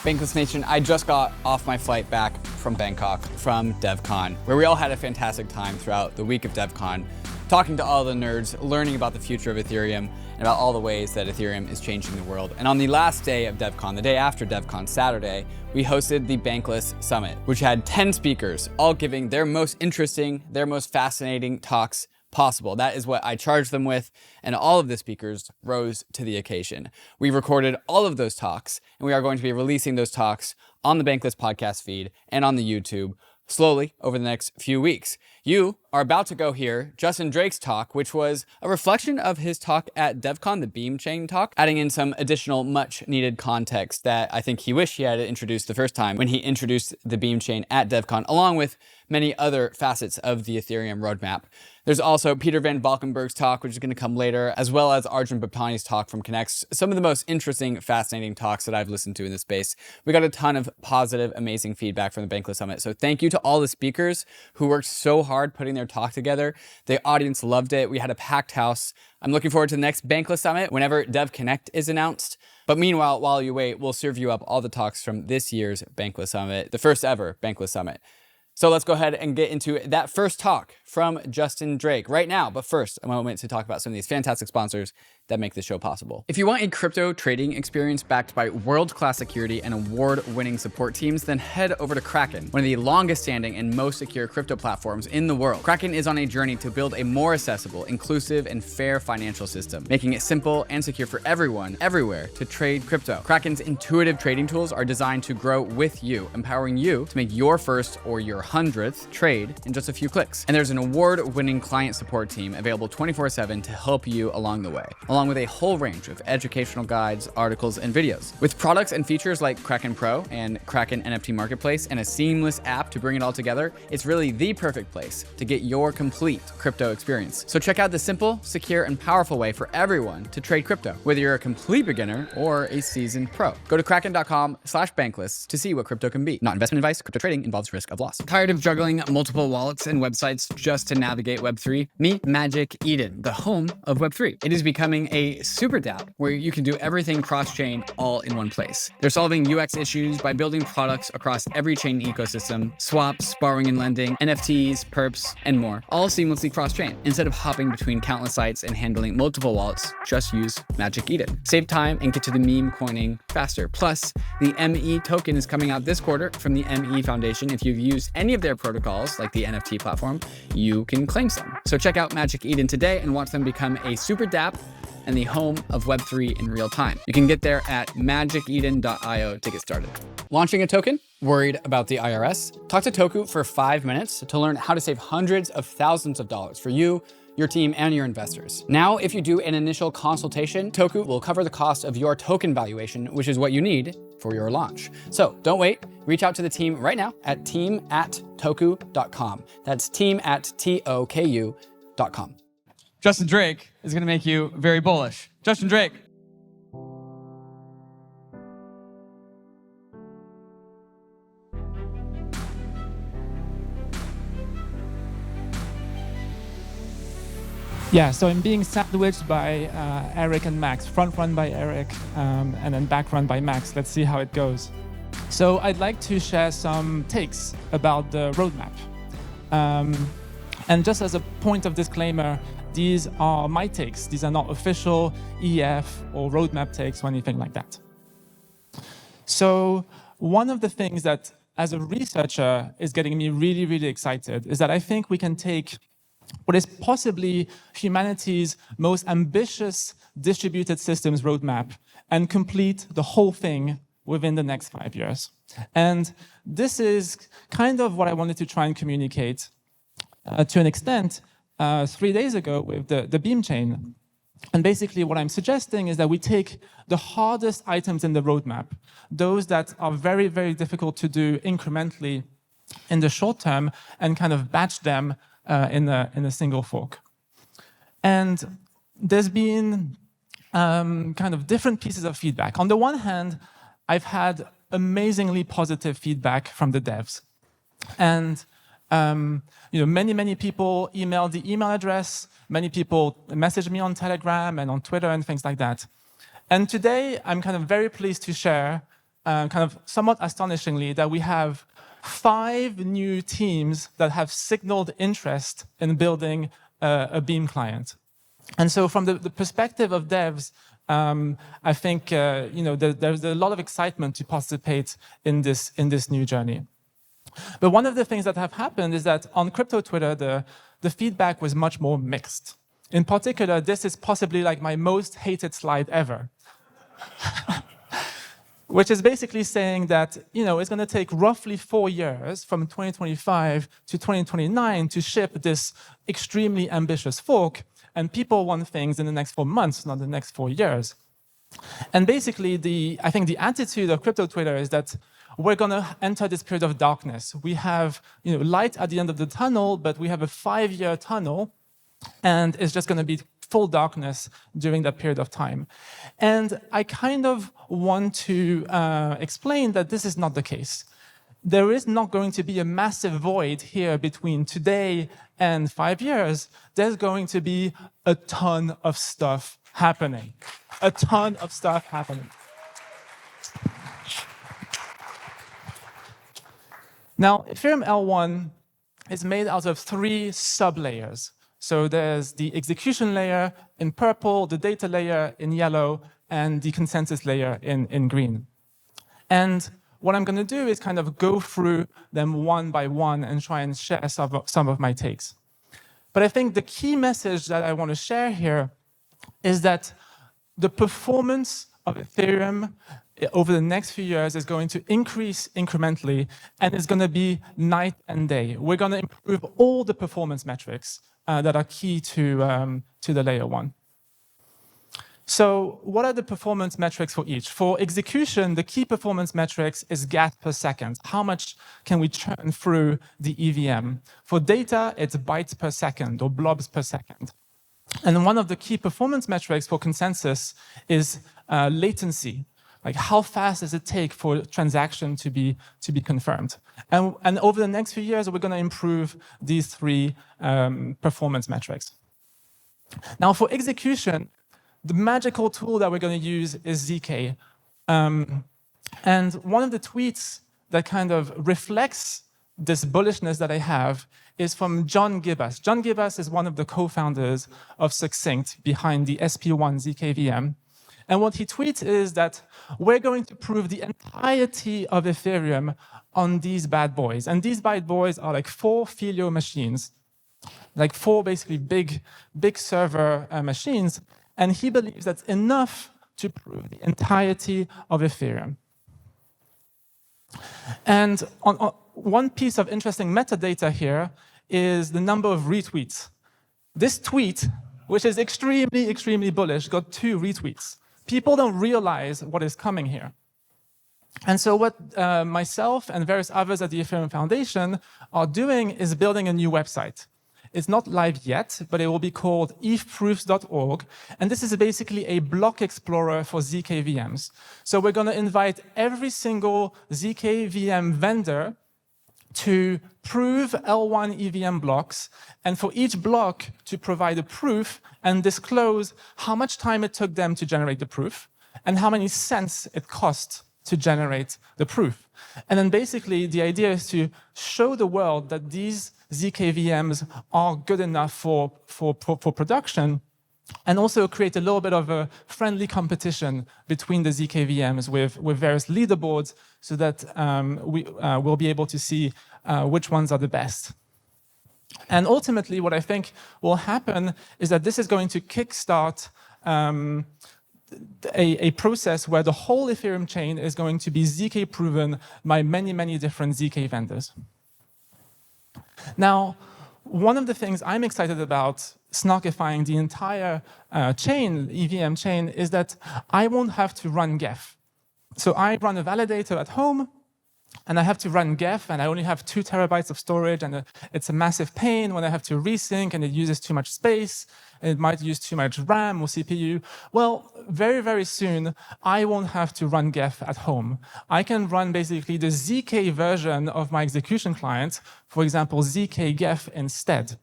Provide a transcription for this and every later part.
Bankless Nation, I just got off my flight back from Bangkok from Devcon, where we all had a fantastic time throughout the week of Devcon, talking to all the nerds, learning about the future of Ethereum, and about all the ways that Ethereum is changing the world. And on the last day of Devcon, the day after Devcon, Saturday, we hosted the Bankless Summit, which had 10 speakers, all giving their most interesting, their most fascinating talks possible. That is what I charged them with, and all of the speakers rose to the occasion. We recorded all of those talks, and we are going to be releasing those talks on the Bankless podcast feed and on the YouTube slowly over the next few weeks. You are about to go hear Justin Drake's talk, which was a reflection of his talk at Devcon, the Beamchain talk, adding in some additional much needed context that I think he wished he had introduced the first time when he introduced the Beamchain at Devcon, along with many other facets of the Ethereum roadmap. There's also Peter Van Valkenburg's talk, which is going to come later, as well as Arjun Bapani's talk from Connects, some of the most interesting, fascinating talks that I've listened to in this space. We got a ton of positive, amazing feedback from the Bankless Summit. So thank you to all the speakers who worked so hard putting their talk together. The audience loved it. We had a packed house. I'm looking forward to the next Bankless Summit whenever Dev Connect is announced. But meanwhile, while you wait, we'll serve you up all the talks from this year's Bankless Summit, the first ever Bankless Summit. So let's go ahead and get into that first talk from Justin Drake right now. But first, a moment to talk about some of these fantastic sponsors that make this show possible. If you want a crypto trading experience backed by world-class security and award-winning support teams, then head over to KRAKEN, one of the longest-standing and most secure crypto platforms in the world. KRAKEN is on a journey to build a more accessible, inclusive, and fair financial system, making it simple and secure for everyone, everywhere, to trade crypto. KRAKEN's intuitive trading tools are designed to grow with you, empowering you to make your first or your 100th trade in just a few clicks. And there's an award-winning client support team available 24/7 to help you along the way, along with a whole range of educational guides, articles, and videos. With products and features like KRAKEN Pro and KRAKEN NFT Marketplace and a seamless app to bring it all together, it's really the perfect place to get your complete crypto experience. So check out the simple, secure, and powerful way for everyone to trade crypto, whether you're a complete beginner or a seasoned pro. Go to kraken.com/bankless to see what crypto can be. Not investment advice. Crypto trading involves risk of loss. Tired of juggling multiple wallets and websites just to navigate Web3? Meet Magic Eden, the home of Web3. It is becoming a super dApp where you can do everything cross-chain all in one place. They're solving UX issues by building products across every chain ecosystem, swaps, borrowing and lending, NFTs, perps, and more, all seamlessly cross-chain. Instead of hopping between countless sites and handling multiple wallets, just use Magic Eden. Save time and get to the meme coining faster. Plus, the ME token is coming out this quarter from the ME Foundation. If you've used any of their protocols, like the NFT platform, you can claim some. So check out Magic Eden today and watch them become a super dApp and the home of Web3 in real time. You can get there at magiceden.io to get started. Launching a token? Worried about the IRS? Talk to TOKU for 5 minutes to learn how to save hundreds of thousands of dollars for you, your team, and your investors. Now, if you do an initial consultation, TOKU will cover the cost of your token valuation, which is what you need for your launch. So don't wait. Reach out to the team right now at team@toku.com. That's team@toku.com. Justin Drake is going to make you very bullish. Justin Drake. Yeah, so I'm being sandwiched by Eric and Max, front run by Eric, and then back run by Max. Let's see how it goes. So I'd like to share some takes about the roadmap. And just as a point of disclaimer, these are my takes. These are not official EF or roadmap takes or anything like that. So one of the things that, as a researcher, is getting me really, really excited is that I think we can take what is possibly humanity's most ambitious distributed systems roadmap and complete the whole thing within the next 5 years. And this is kind of what I wanted to try and communicate to an extent 3 days ago with the Beamchain. And basically what I'm suggesting is that we take the hardest items in the roadmap, those that are very, very difficult to do incrementally in the short term, and kind of batch them in a single fork. And there's been kind of different pieces of feedback. On the one hand, I've had amazingly positive feedback from the devs. And many people emailed the email address. Many people messaged me on Telegram and on Twitter and things like that. And today, I'm kind of very pleased to share kind of somewhat astonishingly, that we have 5 new teams that have signaled interest in building a Beam client. And so from the perspective of devs, I think there's a lot of excitement to participate in this new journey. But one of the things that have happened is that on crypto Twitter, the feedback was much more mixed. In particular, this is possibly like my most hated slide ever. Which is basically saying that it's going to take roughly 4 years from 2025 to 2029 to ship this extremely ambitious fork, and people want things in the next 4 months, not the next 4 years. And basically, I think the attitude of crypto Twitter is that we're going to enter this period of darkness. We have light at the end of the tunnel, but we have a 5-year tunnel, and it's just going to be full darkness during that period of time. And I kind of want to explain that this is not the case. There is not going to be a massive void here between today and 5 years. There's going to be a ton of stuff happening. A ton of stuff happening. Now, Ethereum L1 is made out of 3 sub-layers. So there's the execution layer in purple, the data layer in yellow, and the consensus layer in green. And what I'm going to do is kind of go through them one by one and try and share some of my takes. But I think the key message that I want to share here is that the performance of Ethereum over the next few years is going to increase incrementally, and it's going to be night and day. We're going to improve all the performance metrics that are key to the layer 1. So what are the performance metrics for each? For execution, the key performance metrics is gas per second. How much can we churn through the EVM? For data, it's bytes per second or blobs per second. And one of the key performance metrics for consensus is latency. Like how fast does it take for a transaction to be confirmed? And over the next few years, we're going to improve these 3 performance metrics. Now, for execution, the magical tool that we're going to use is ZK. And one of the tweets that kind of reflects this bullishness that I have is from John Gibbas. John Gibbas is one of the co-founders of Succinct behind the SP1 ZK VM. And what he tweets is that we're going to prove the entirety of Ethereum on these bad boys. And these bad boys are like 4 Filio machines, like 4 basically big server machines. And he believes that's enough to prove the entirety of Ethereum. And on one piece of interesting metadata here is the number of retweets. This tweet, which is extremely, extremely bullish, got 2 retweets. People don't realize what is coming here. And so what myself and various others at the Ethereum Foundation are doing is building a new website. It's not live yet, but it will be called ethproofs.org. And this is basically a block explorer for ZK VMs. So we're going to invite every single ZK VM vendor to prove L1 EVM blocks, and for each block to provide a proof and disclose how much time it took them to generate the proof and how many cents it cost to generate the proof. And then basically the idea is to show the world that these ZK VMs are good enough for production, and also create a little bit of a friendly competition between the ZK VMs with various leaderboards so that we'll be able to see which ones are the best. And ultimately, what I think will happen is that this is going to kickstart a process where the whole Ethereum chain is going to be ZK proven by many, many different ZK vendors. Now, one of the things I'm excited about snarkifying the entire chain, EVM chain, is that I won't have to run Geth. So I run a validator at home, and I have to run Geth, and I only have 2 terabytes of storage, and it's a massive pain when I have to resync, and it uses too much space, and it might use too much RAM or CPU. Well, very, very soon, I won't have to run Geth at home. I can run basically the ZK version of my execution client, for example, ZK Geth instead.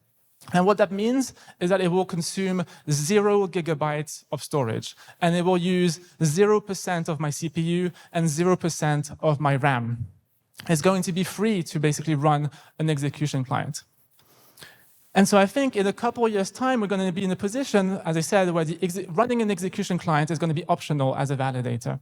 And what that means is that it will consume 0 gigabytes of storage, and it will use 0% of my CPU and 0% of my RAM. It's going to be free to basically run an execution client. And so I think in a couple of years' time, we're going to be in a position, as I said, where running an execution client is going to be optional as a validator.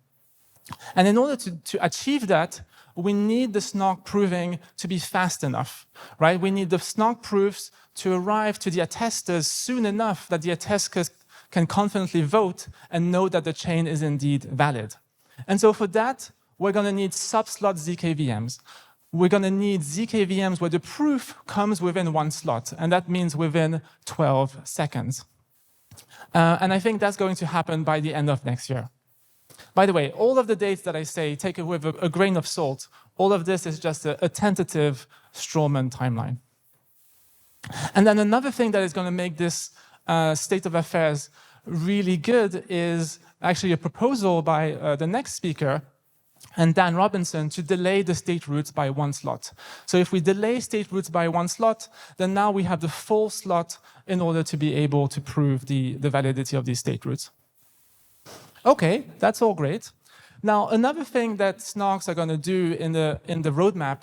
And in order to achieve that, we need the SNOC proving to be fast enough, right? We need the SNOC proofs to arrive to the attesters soon enough that the attesters can confidently vote and know that the chain is indeed valid. And so for that, we're going to need sub-slot ZKVMs. We're going to need ZKVMs where the proof comes within 1 slot, and that means within 12 seconds. And I think that's going to happen by the end of next year. By the way, all of the dates that I say, take it with a grain of salt. All of this is just a tentative Strawman timeline. And then another thing that is going to make this state of affairs really good is actually a proposal by the next speaker, and Dan Robinson, to delay the state roots by 1 slot. So if we delay state roots by 1 slot, then now we have the full slot in order to be able to prove the validity of these state roots. Okay, that's all great. Now, another thing that SNOCs are going to do in the roadmap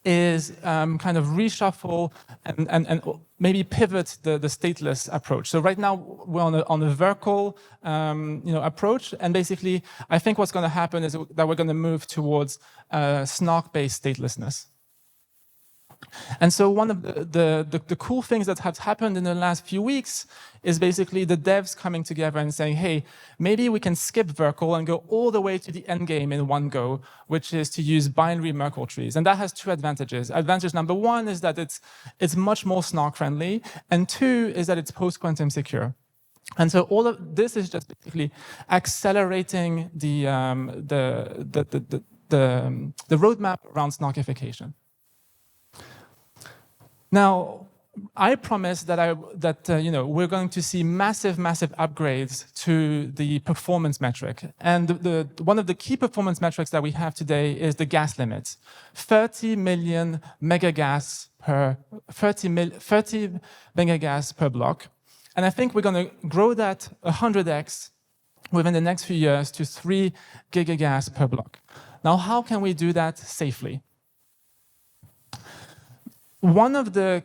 is kind of reshuffle and maybe pivot the stateless approach. So right now we're on a Verkle approach, and basically I think what's going to happen is that we're going to move towards SNOC-based statelessness. And so one of the cool things that have happened in the last few weeks is basically the devs coming together and saying, hey, maybe we can skip Verkle and go all the way to the end game in one go, which is to use binary Merkle trees. And that has 2 advantages. Advantage number 1 is that it's much more SNOC friendly, and 2 is that it's post-quantum secure. And so all of this is just basically accelerating the roadmap around SNOCification. Now, I promised that we're going to see massive upgrades to the performance metric. And one of the key performance metrics that we have today is the gas limit. 30 million megagas per 30 megagas per block. And I think we're going to grow that 100x within the next few years to 3 gigagas per block. Now, how can we do that safely? One of the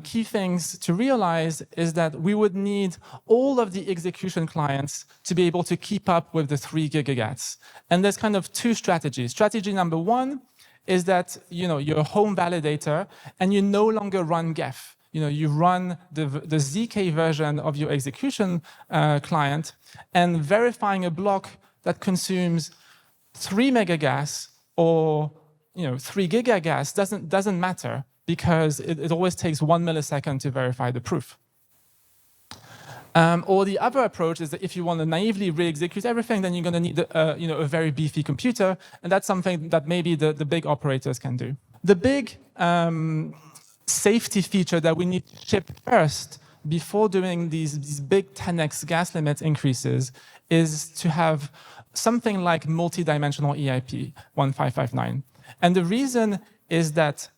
key things to realize is that we would need all of the execution clients to be able to keep up with the 3 gigagats. And there's kind of 2 strategies. Strategy number 1 is that you're a home validator and you no longer run Geth. You run the ZK version of your execution client, and verifying a block that consumes 3 megagas or 3 gigagas doesn't matter, because it always takes 1 millisecond to verify the proof. Or the other approach is that if you want to naively re-execute everything, then you're going to need a very beefy computer, and that's something that maybe the big operators can do. The big safety feature that we need to ship first before doing these big 10x gas limit increases is to have something like multi-dimensional EIP 1559. And the reason is that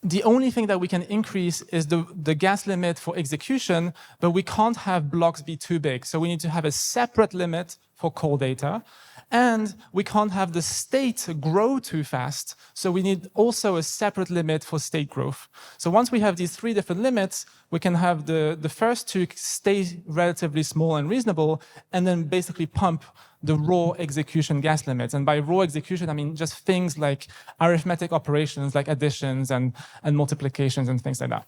the only thing that we can increase is the gas limit for execution, but we can't have blocks be too big. So we need to have a separate limit for call data, and we can't have the state grow too fast. So we need also a separate limit for state growth. So once we have these 3 different limits, we can have the first 2 stay relatively small and reasonable, and then basically pump the raw execution gas limits. And by raw execution, I mean just things like arithmetic operations, like additions and multiplications and things like that.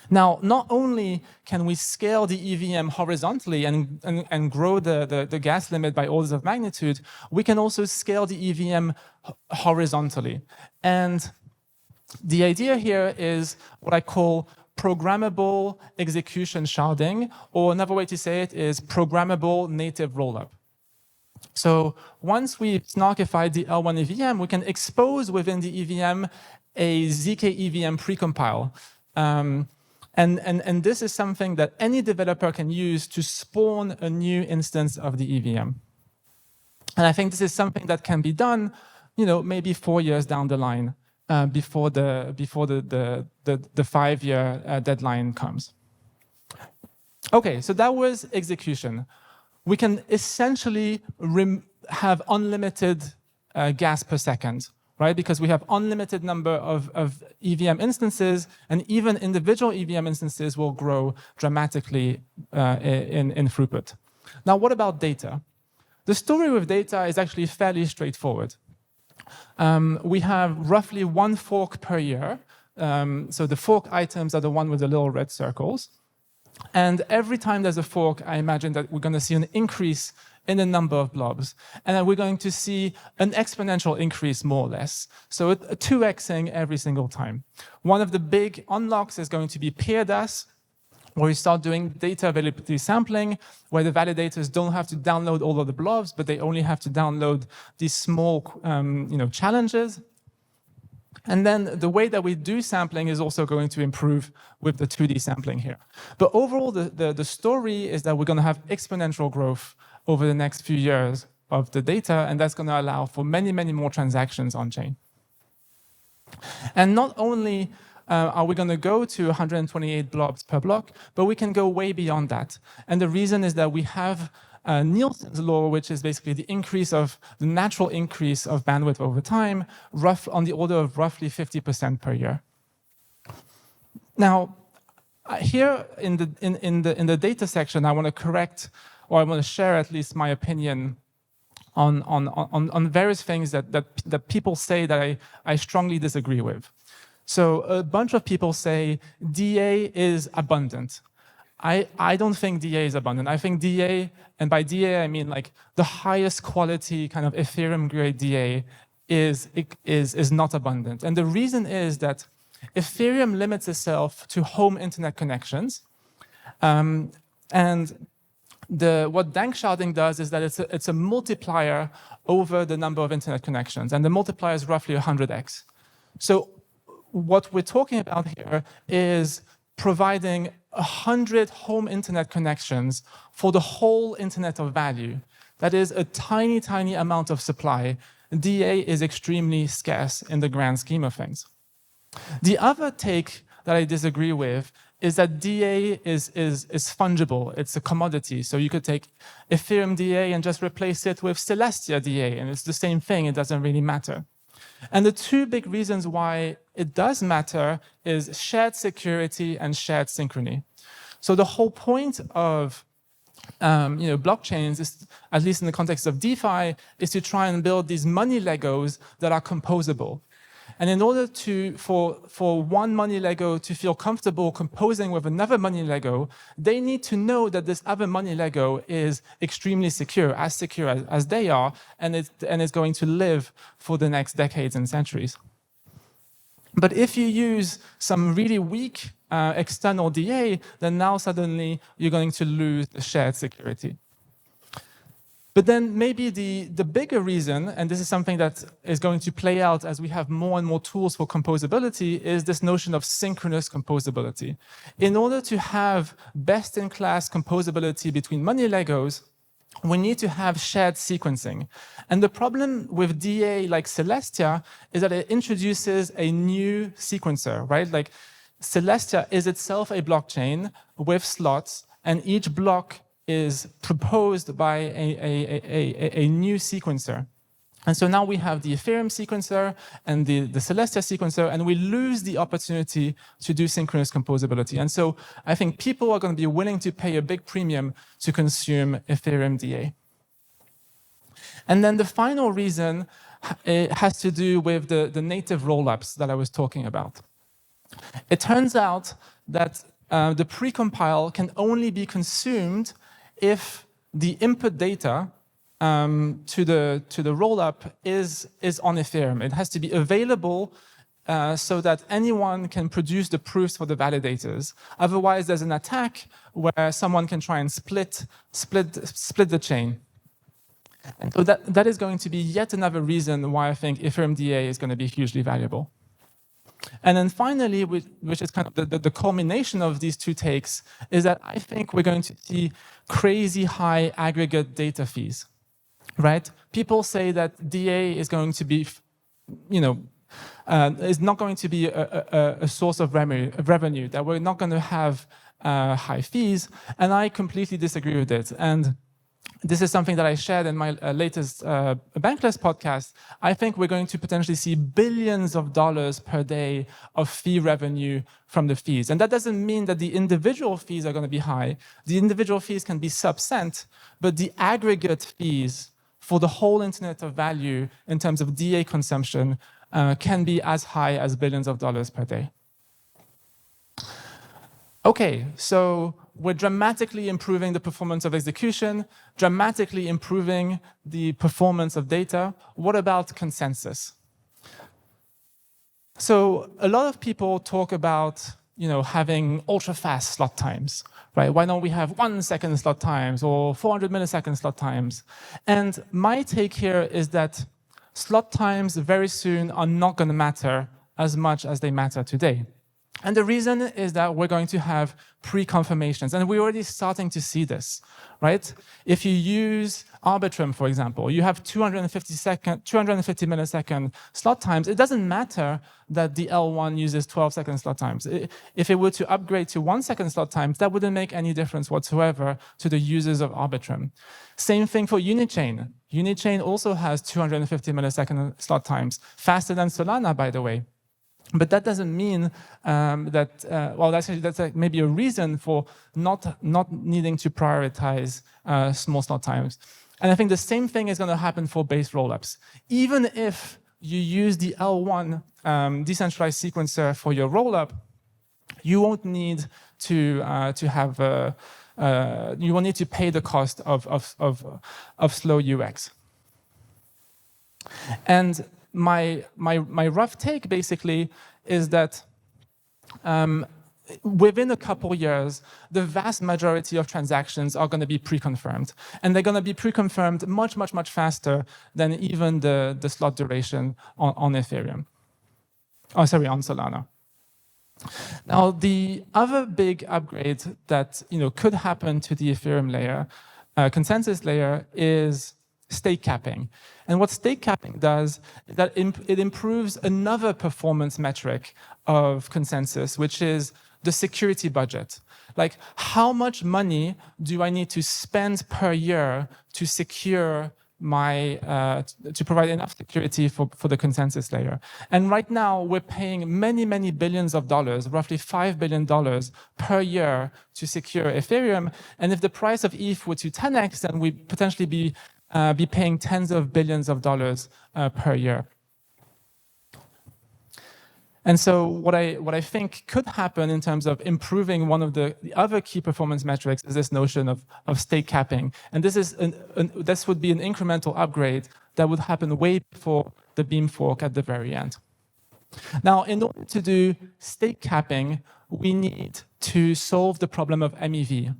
Now, not only can we scale the EVM horizontally and grow the gas limit by orders of magnitude, we can also scale the EVM horizontally. And the idea here is what I call programmable execution sharding, or another way to say it is programmable native rollup. So once we've snarkified the L1 EVM, we can expose within the EVM a ZK EVM precompile. And this is something that any developer can use to spawn a new instance of the EVM. And I think this is something that can be done, maybe 4 years down the line. before the 5-year deadline comes. Okay, so that was execution. We can essentially have unlimited gas per second, right? Because we have unlimited number of EVM instances, and even individual EVM instances will grow dramatically in throughput. Now, what about data? The story with data is actually fairly straightforward. We have roughly 1 fork per year. So the fork items are the one with the little red circles. And every time there's a fork, I imagine that we're going to see an increase in the number of blobs. And then we're going to see an exponential increase, more or less. So a 2xing every single time. One of the big unlocks is going to be PeerDAS, where you start doing data availability sampling, where the validators don't have to download all of the blobs, but they only have to download these small challenges. And then the way that we do sampling is also going to improve with the 2D sampling here. But overall, the story is that we're going to have exponential growth over the next few years of the data, and that's going to allow for many, many more transactions on-chain. And not only are we going to go to 128 blobs per block, but we can go way beyond that. And the reason is that we have Nielsen's law, which is basically the natural increase of bandwidth over time, on the order of roughly 50% per year. Now, here in the data section, I want to correct, or I want to share at least my opinion on various things that people say that I strongly disagree with. So a bunch of people say DA is abundant. I don't think DA is abundant. I think DA, and by DA I mean like the highest quality kind of Ethereum grade DA is not abundant. And the reason is that Ethereum limits itself to home internet connections. And what danksharding does is that it's a multiplier over the number of internet connections. And the multiplier is roughly 100x. So what we're talking about here is providing 100 home internet connections for the whole internet of value. That is a tiny, tiny amount of supply. DA is extremely scarce in the grand scheme of things. The other take that I disagree with is that DA is fungible. It's a commodity. So you could take Ethereum DA and just replace it with Celestia DA, and it's the same thing. It doesn't really matter. And the two big reasons why it does matter is shared security and shared synchrony. So the whole point of blockchains, is, at least in the context of DeFi, is to try and build these money Legos that are composable. And in order for one money Lego to feel comfortable composing with another money Lego, they need to know that this other money Lego is extremely secure as they are, and it's going to live for the next decades and centuries. But if you use some really weak external DA, then now suddenly you're going to lose the shared security. But then maybe the bigger reason, and this is something that is going to play out as we have more and more tools for composability, is this notion of synchronous composability. In order to have best-in-class composability between money Legos, we need to have shared sequencing. And the problem with DA like Celestia is that it introduces a new sequencer, right? Like Celestia is itself a blockchain with slots, and each block is proposed by a new sequencer. And so now we have the Ethereum sequencer and the Celestia sequencer, and we lose the opportunity to do synchronous composability. And so I think people are going to be willing to pay a big premium to consume Ethereum DA. And then the final reason has to do with the native rollups that I was talking about. It turns out that the precompile can only be consumed if the input data to the rollup is on Ethereum. It has to be available so that anyone can produce the proofs for the validators. Otherwise, there's an attack where someone can try and split the chain. And so that is going to be yet another reason why I think Ethereum DA is going to be hugely valuable. And then finally, which is kind of the culmination of these two takes, is that I think we're going to see crazy high aggregate data fees, right? People say that DA is going to be, It's not going to be a source of revenue, that we're not going to have high fees, and I completely disagree with it. And this is something that I shared in my latest Bankless podcast. I think we're going to potentially see billions of dollars per day of fee revenue from the fees. And that doesn't mean that the individual fees are going to be high. The individual fees can be sub-cent, but the aggregate fees for the whole Internet of Value in terms of DA consumption can be as high as billions of dollars per day. Okay, so we're dramatically improving the performance of execution, dramatically improving the performance of data. What about consensus? So a lot of people talk about having ultra-fast slot times, right? Why don't we have 1 second slot times or 400 millisecond slot times? And my take here is that slot times very soon are not going to matter as much as they matter today. And the reason is that we're going to have pre-confirmations, and we're already starting to see this, right? If you use Arbitrum, for example, you have 250 millisecond slot times. It doesn't matter that the L1 uses 12-second slot times. If it were to upgrade to 1-second slot times, that wouldn't make any difference whatsoever to the users of Arbitrum. Same thing for UniChain. UniChain also has 250 millisecond slot times, faster than Solana, by the way. But that doesn't mean that's maybe a reason for not needing to prioritize small slot times. And I think the same thing is going to happen for base rollups. Even if you use the L1 decentralized sequencer for your rollup, you won't need to you won't need to pay the cost of slow UX. And my rough take basically is that within a couple years, the vast majority of transactions are going to be pre-confirmed. And they're going to be pre-confirmed much, much, much faster than even the slot duration on Ethereum. Oh, sorry, on Solana. Now, the other big upgrade that could happen to the Ethereum layer, consensus layer, is stake capping. And what stake capping does is that it improves another performance metric of consensus, which is the security budget. Like, how much money do I need to spend per year to secure to provide enough security for the consensus layer? And right now, we're paying many, many billions of dollars, roughly $5 billion per year to secure Ethereum. And if the price of ETH were to 10x, then we'd potentially be paying tens of billions of dollars per year. And so what I think could happen in terms of improving one of the other key performance metrics is this notion of stake capping. And this would be an incremental upgrade that would happen way before the Beam fork at the very end. Now, in order to do stake capping, we need to solve the problem of MEV.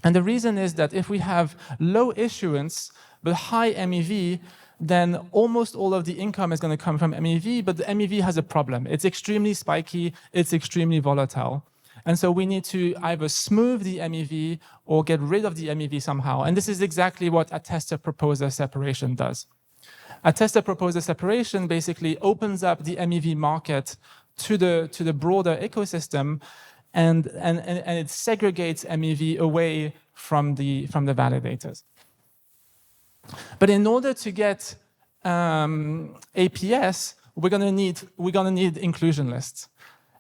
And the reason is that if we have low issuance but high MEV, then almost all of the income is going to come from MEV, but the MEV has a problem. It's extremely spiky, it's extremely volatile. And so we need to either smooth the MEV or get rid of the MEV somehow. And this is exactly what attester-proposer separation does. Attester-proposer separation basically opens up the MEV market to the broader ecosystem, and it segregates MEV away from the validators. But in order to get APS, we're gonna need inclusion lists.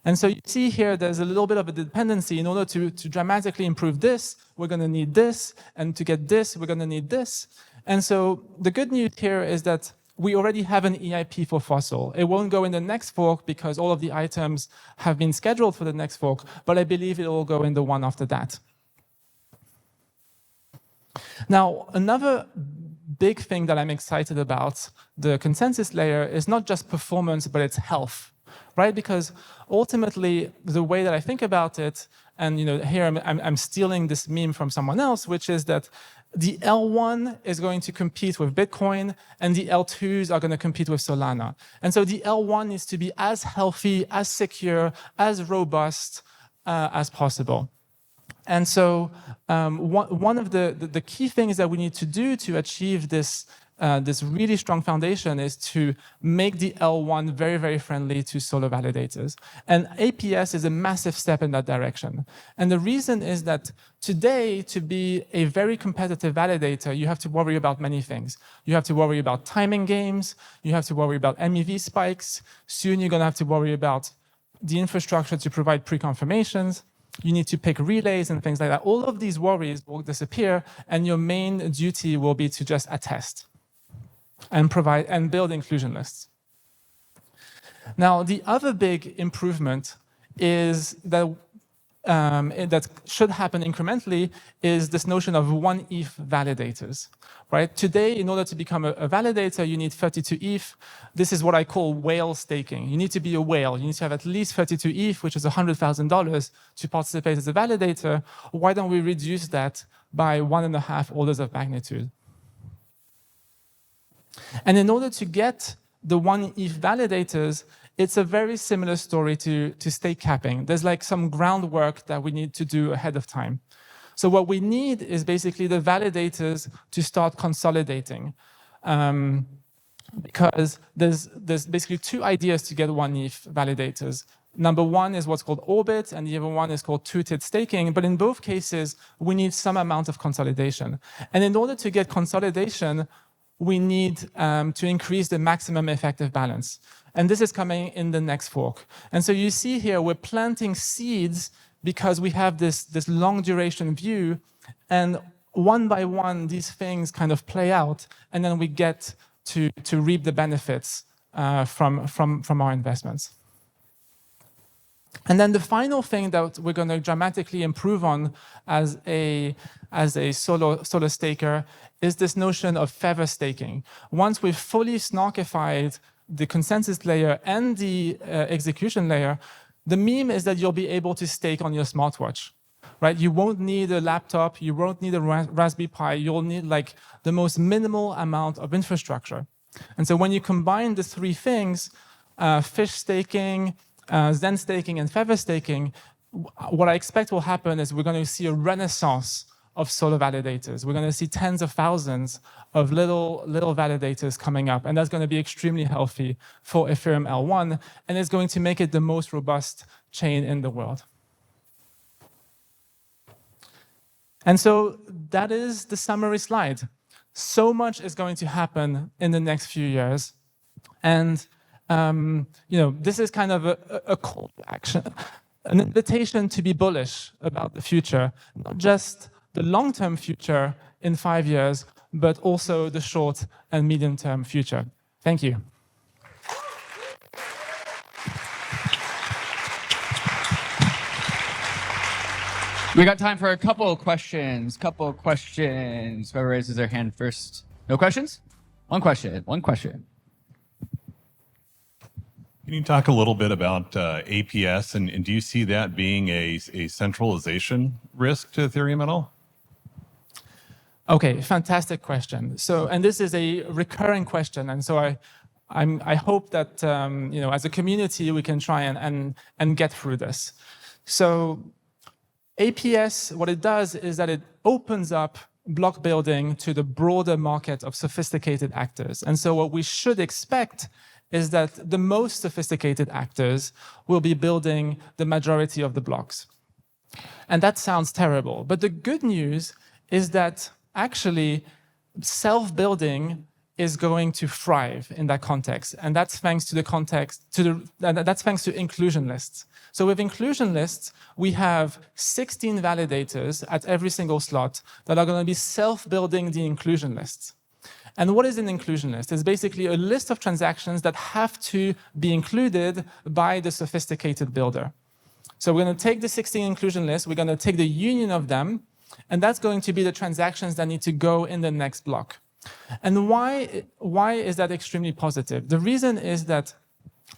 And so you see here, there's a little bit of a dependency. In order to dramatically improve this, we're gonna need this, and to get this, we're gonna need this. And so the good news here is that we already have an EIP for Fossil. It won't go in the next fork because all of the items have been scheduled for the next fork, but I believe it will go in the one after that. Now, another big thing that I'm excited about the consensus layer is not just performance, but it's health, right? Because ultimately, the way that I think about it, and here I'm stealing this meme from someone else, which is that the L1 is going to compete with Bitcoin, and the L2s are going to compete with Solana. And so the L1 needs to be as healthy, as secure, as robust as possible. And so one of the key things that we need to do to achieve this this really strong foundation is to make the L1 very, very friendly to solo validators. And APS is a massive step in that direction. And the reason is that today, to be a very competitive validator, you have to worry about many things. You have to worry about timing games. You have to worry about MEV spikes. Soon you're going to have to worry about the infrastructure to provide pre-confirmations. You need to pick relays and things like that. All of these worries will disappear, and your main duty will be to just attest and provide and build inclusion lists. Now, the other big improvement is that that should happen incrementally is this notion of 1 ETH validators, right? Today, in order to become a validator, you need 32 ETH. This is what I call whale staking. You need to be a whale. You need to have at least 32 ETH, which is $100,000 to participate as a validator. Why don't we reduce that by 1.5 orders of magnitude? And in order to get the 1 ETH validators, it's a very similar story to stake capping. There's like some groundwork that we need to do ahead of time. So what we need is basically the validators to start consolidating. Because there's basically 2 ideas to get 1 ETH validators. Number one is what's called orbit, and the other one is called two-tit staking. But in both cases, we need some amount of consolidation. And in order to get consolidation, we need to increase the maximum effective balance. And this is coming in the next fork. And so you see here, we're planting seeds because we have this long duration view. And one by one, these things kind of play out. And then we get to reap the benefits from our investments. And then the final thing that we're going to dramatically improve on as a solo staker is this notion of feather staking. Once we've fully snarkified the consensus layer and the execution layer, the meme is that you'll be able to stake on your smartwatch, right? You won't need a laptop, you won't need a Raspberry Pi, you'll need like the most minimal amount of infrastructure. And so when you combine the 3 things, fish staking, Zen staking, and feather staking, what I expect will happen is we're going to see a renaissance of solo validators. We're going to see tens of thousands of little validators coming up, and that's going to be extremely healthy for Ethereum L1, and it's going to make it the most robust chain in the world. And so that is the summary slide. So much is going to happen in the next few years, and this is kind of a call to action, an invitation to be bullish about the future, not just the long-term future in 5 years, but also the short and medium-term future. Thank you. We got time for a couple of questions. Whoever raises their hand first. No questions? One question. Can you talk a little bit about APS, and do you see that being a centralization risk to Ethereum at all? Okay, fantastic question. So, and this is a recurring question, and so I hope that as a community we can try and get through this. So, APS, what it does is that it opens up block building to the broader market of sophisticated actors, and so what we should expect is that the most sophisticated actors will be building the majority of the blocks. And that sounds terrible, but the good news is that actually self-building is going to thrive in that context, and that's thanks to that's thanks to inclusion lists. So with inclusion lists, we have 16 validators at every single slot that are going to be self-building the inclusion lists. And what is an inclusion list? It's basically a list of transactions that have to be included by the sophisticated builder. So we're going to take the 16 inclusion lists, we're going to take the union of them, and that's going to be the transactions that need to go in the next block. And why is that extremely positive? The reason is that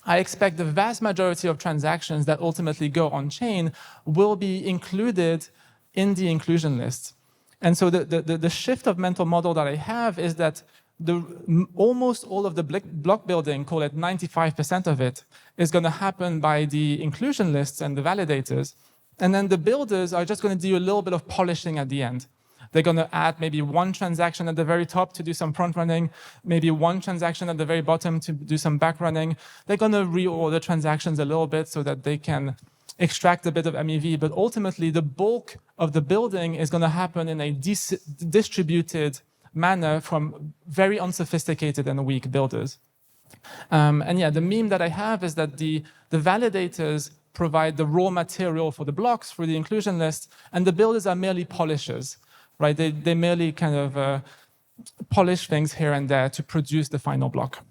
I expect the vast majority of transactions that ultimately go on-chain will be included in the inclusion list. And so the shift of mental model that I have is that almost all of the block building, call it 95% of it, is going to happen by the inclusion lists and the validators. And then the builders are just going to do a little bit of polishing at the end. They're going to add maybe one transaction at the very top to do some front running, maybe one transaction at the very bottom to do some back running. They're going to reorder transactions a little bit so that they can extract a bit of MEV, but ultimately the bulk of the building is going to happen in a distributed manner from very unsophisticated and weak builders. And yeah, the meme that I have is that the validators provide the raw material for the blocks, for the inclusion list, and the builders are merely polishers, right? They merely kind of polish things here and there to produce the final block.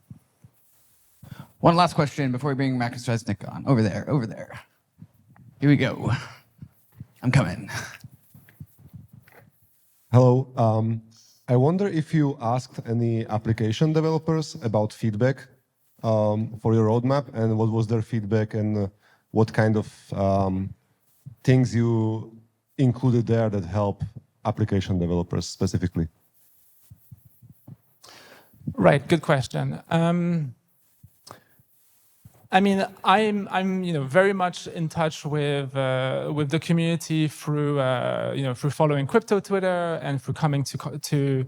One last question before we bring Marcus Resnick on. Over there, over there. Here we go. I'm coming. Hello. I wonder if you asked any application developers about feedback for your roadmap, and what was their feedback, and what kind of things you included there that help application developers specifically? Right, good question. I mean, I'm very much in touch with the community through through following crypto Twitter and through coming to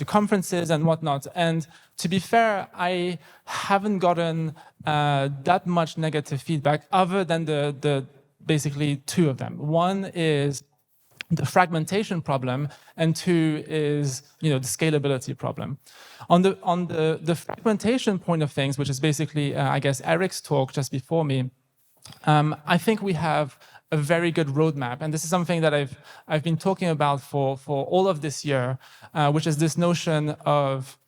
conferences and whatnot. And to be fair, I haven't gotten that much negative feedback other than the basically two of them. One is the fragmentation problem, and two is the scalability problem. On the fragmentation point of things, which is basically I guess Eric's talk just before me, I think we have a very good roadmap, and this is something that I've been talking about for all of this year, which is this notion of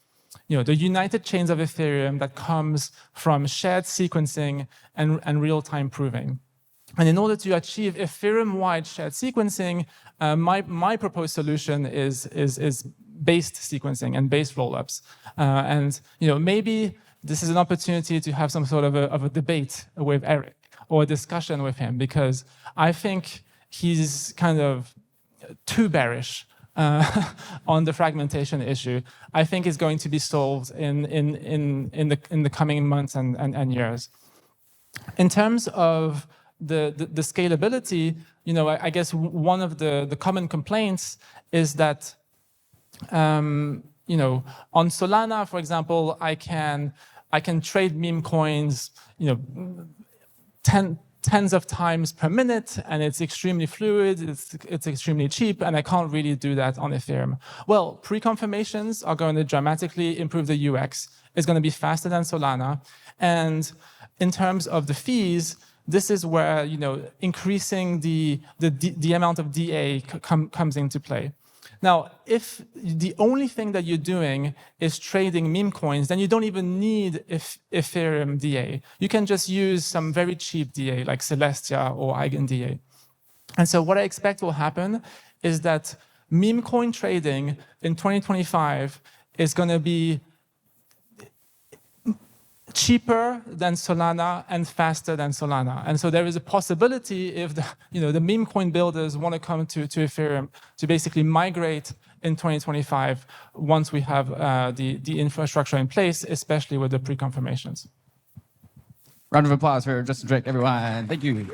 the united chains of Ethereum that comes from shared sequencing and real-time proving. And in order to achieve Ethereum-wide shared sequencing, my proposed solution is based sequencing and based rollups. And maybe this is an opportunity to have some sort of a debate with Eric or a discussion with him, because I think he's kind of too bearish on the fragmentation issue. I think it's going to be solved in the coming months and years. In terms of the scalability, I guess one of the common complaints is that, on Solana, for example, I can trade meme coins, tens of times per minute, and it's extremely fluid, it's extremely cheap, and I can't really do that on Ethereum. Well, pre-confirmations are going to dramatically improve the UX. It's going to be faster than Solana, and in terms of the fees, this is where increasing the amount of DA comes into play. Now, if the only thing that you're doing is trading meme coins, then you don't even need Ethereum DA. You can just use some very cheap DA like Celestia or EigenDA. And so what I expect will happen is that meme coin trading in 2025 is going to be cheaper than Solana and faster than Solana. And so there is a possibility, if the meme coin builders want to come to Ethereum, to basically migrate in 2025 once we have the infrastructure in place, especially with the pre-confirmations. Round of applause for Justin Drake, everyone. Thank you.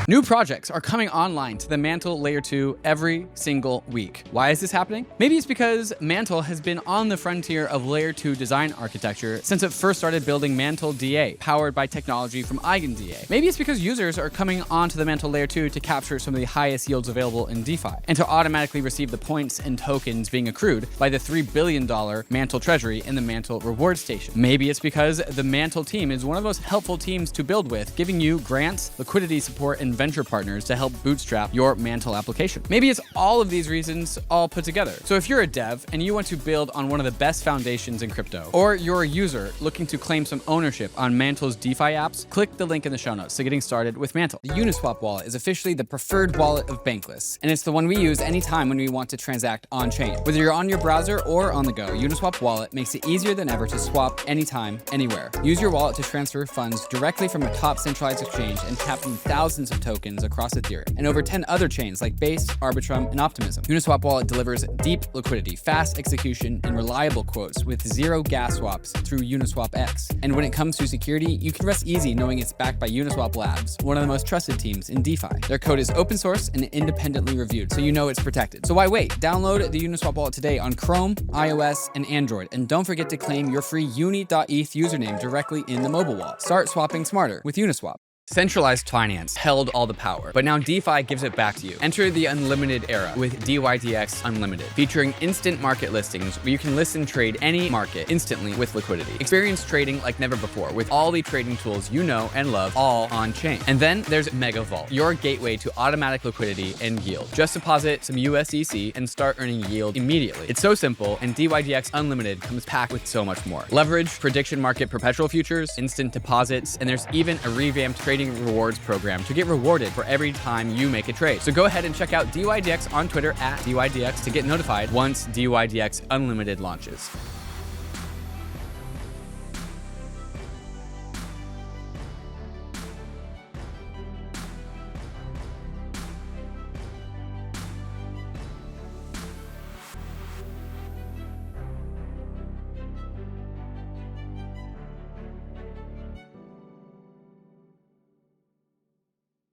New projects are coming online to the MANTLE Layer 2 every single week. Why is this happening? Maybe it's because MANTLE has been on the frontier of Layer 2 design architecture since it first started building MANTLE DA, powered by technology from EigenDA. Maybe it's because users are coming onto the MANTLE Layer 2 to capture some of the highest yields available in DeFi, and to automatically receive the points and tokens being accrued by the $3 billion MANTLE treasury in the MANTLE reward station. Maybe it's because the MANTLE team is one of the most helpful teams to build with, giving you grants, liquidity support, and venture partners to help bootstrap your MANTLE application. Maybe it's all of these reasons all put together. So if you're a dev and you want to build on one of the best foundations in crypto, or you're a user looking to claim some ownership on MANTLE's DeFi apps, click the link in the show notes to getting started with MANTLE. The UNISWAP wallet is officially the preferred wallet of Bankless, and it's the one we use anytime when we want to transact on-chain. Whether you're on your browser or on the go, UNISWAP wallet makes it easier than ever to swap anytime, anywhere. Use your wallet to transfer funds directly from a top centralized exchange and tap from thousands of tokens across Ethereum, and over 10 other chains like Base, Arbitrum, and Optimism. Uniswap Wallet delivers deep liquidity, fast execution, and reliable quotes with zero gas swaps through Uniswap X. And when it comes to security, you can rest easy knowing it's backed by Uniswap Labs, one of the most trusted teams in DeFi. Their code is open source and independently reviewed, so you know it's protected. So why wait? Download the Uniswap Wallet today on Chrome, iOS, and Android. And don't forget to claim your free uni.eth username directly in the mobile wallet. Start swapping smarter with Uniswap. Centralized finance held all the power, but now DeFi gives it back to you. Enter the unlimited era with dYdX Unlimited, featuring instant market listings where you can list and trade any market instantly with liquidity. Experience trading like never before with all the trading tools you know and love, all on chain. And then there's Mega Vault, your gateway to automatic liquidity and yield. Just deposit some USDC and start earning yield immediately. It's so simple, and dYdX Unlimited comes packed with so much more. Leverage prediction market perpetual futures, instant deposits, and there's even a revamped trading rewards program to get rewarded for every time you make a trade. So go ahead and check out dYdX on Twitter at dYdX to get notified once dYdX Unlimited launches.